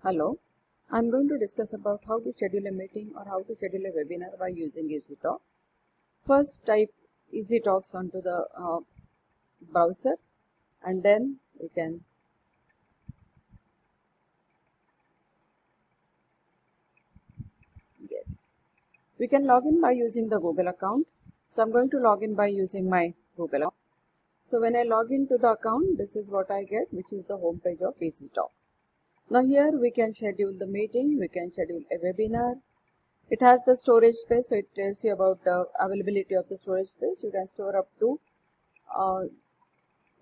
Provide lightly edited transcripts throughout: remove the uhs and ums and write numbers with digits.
Hello, I'm going to discuss about how to schedule a meeting or how to schedule a webinar by using EasyTalks. First, type EasyTalks onto the browser, and then we can log in by using the Google account. So I'm going to log in by using my Google account. So when I log into the account, this is what I get, which is the home page of EasyTalk. Now here we can schedule the meeting, we can schedule a webinar. It has the storage space, so it tells you about the availability of the storage space. You can store up to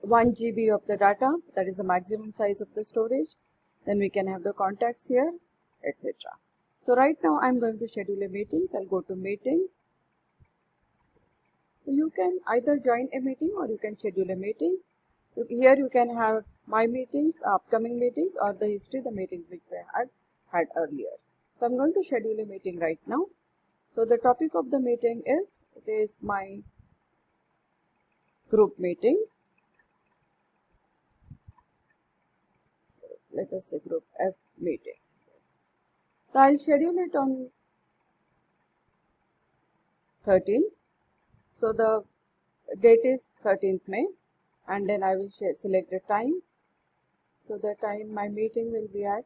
1 GB of the data, that is the maximum size of the storage. Then we can have the contacts here, etc. So right now I'm going to schedule a meeting, so I'll go to meetings. You can either join a meeting or you can schedule a meeting. Here you can have my meetings, the upcoming meetings, or the history, the meetings which we had earlier. So I'm going to schedule a meeting right now. So the topic of the meeting is, it is my group meeting. Let us say group F meeting. So I'll schedule it on 13th. So the date is 13th May, and then I will select the time. So the time my meeting will be at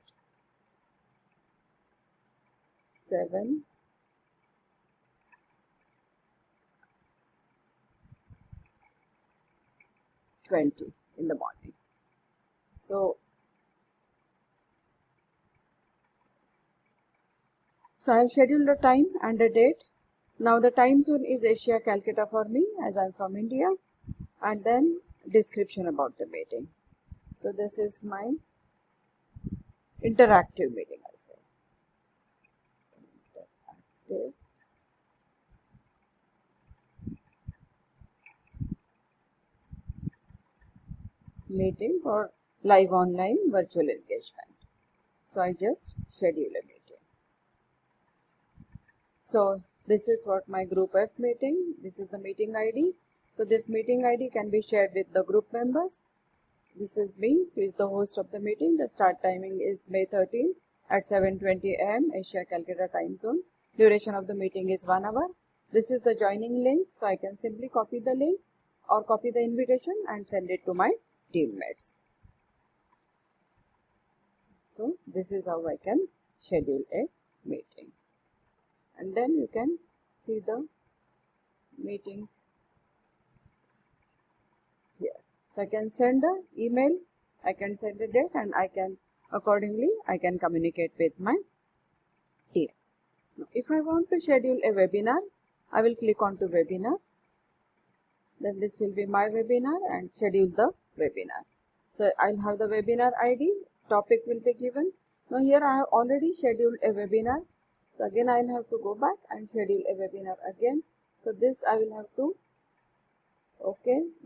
7:20 in the morning. So I have scheduled the time and the date. Now the time zone is Asia Calcutta for me, as I am from India, and then description about the meeting. So this is my interactive meeting, I'll say. Interactive meeting for live online virtual engagement. So I just schedule a meeting. So this is what my group F meeting, this is the meeting ID. So this meeting ID can be shared with the group members. This is me, who is the host of the meeting. The start timing is May 13th at 7:20 AM Asia Calcutta time zone. Duration of the meeting is 1 hour. This is the joining link, so I can simply copy the link or copy the invitation and send it to my teammates. So this is how I can schedule a meeting. And then you can see the meetings here. So I can send an email, I can send a date, and I can accordingly communicate with my team. Now, if I want to schedule a webinar, I will click on to webinar. Then this will be my webinar and schedule the webinar. So I'll have the webinar ID, topic will be given. Now here I have already scheduled a webinar. So again I'll have to go back and schedule a webinar again. So this I will have to,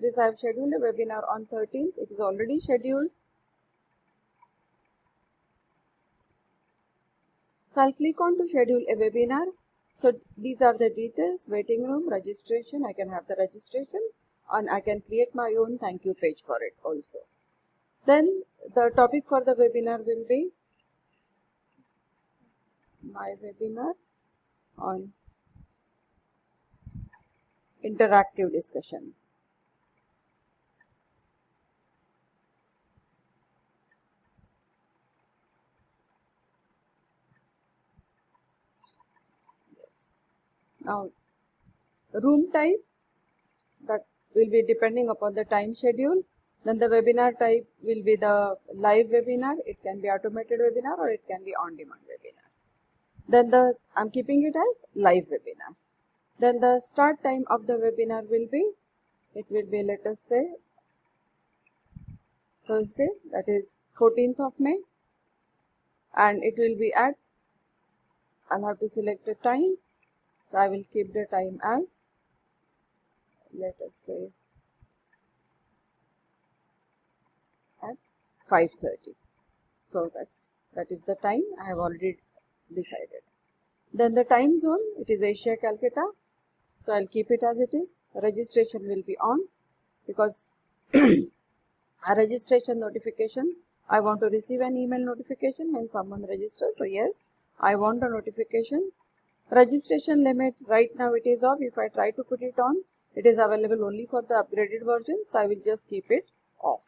this I have scheduled a webinar on 13th. It is already scheduled. So I'll click on to schedule a webinar. So these are the details: waiting room, registration. I can have the registration, and I can create my own thank you page for it also. Then the topic for the webinar will be my webinar on interactive discussion. Yes. Now room type, that will be depending upon the time schedule. Then the webinar type will be the live webinar. It can be automated webinar or it can be on-demand webinar. Then I'm keeping it as live webinar. Then the start time of the webinar will be, it will be, let us say, Thursday, that is 14th of May, and it will be at, I'll have to select a time, so I will keep the time as, let us say, at 5:30. So that is the time I have already decided. Then the time zone, it is Asia Calcutta, so I'll keep it as it is. Registration will be on, because a registration notification I want to receive an email notification when someone registers. So yes, I want a notification. Registration limit, right now it is off. If I try to put it on, it is available only for the upgraded version. So I will just keep it off.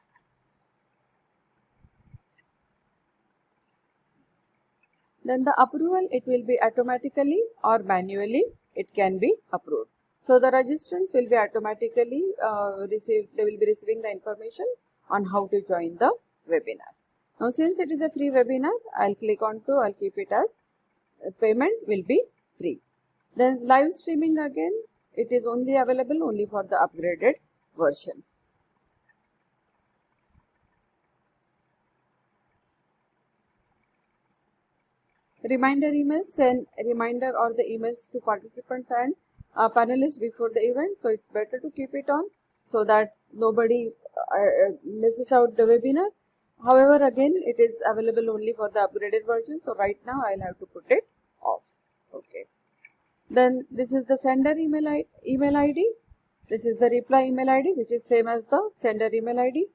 Then the approval, it will be automatically or manually, it can be approved. So the registrants will be automatically they will be receiving the information on how to join the webinar. Now since it is a free webinar, I'll click on to, I'll keep it as payment will be free. Then live streaming, again, it is only available only for the upgraded version. Reminder emails, send a reminder or the emails to participants and panelists before the event. So it's better to keep it on so that nobody misses out the webinar. However, again, it is available only for the upgraded version. So right now I'll have to put it off. Okay. Then this is the sender email ID. This is the reply email ID, which is same as the sender email ID.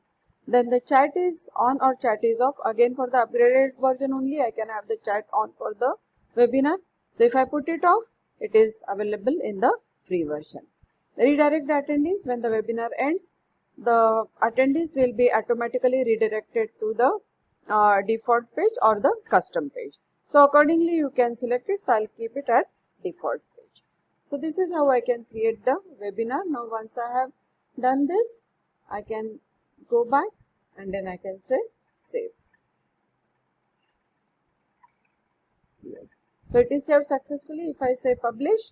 Then the chat is on or chat is off. Again, for the upgraded version only, I can have the chat on for the webinar. So if I put it off, it is available in the free version. Redirect the attendees. When the webinar ends, the attendees will be automatically redirected to the default page or the custom page. So accordingly, you can select it. So I'll keep it at default page. So this is how I can create the webinar. Now once I have done this, I can go back and then I can say save. Yes. So it is saved successfully. If I say publish,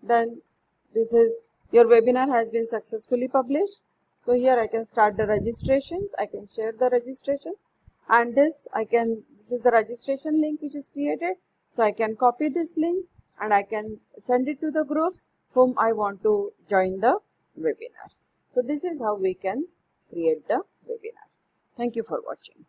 then this is your webinar has been successfully published. So here I can start the registrations. I can share the registration, and this is the registration link which is created. So I can copy this link and I can send it to the groups whom I want to join the webinar. So this is how we can create the webinar. Thank you for watching.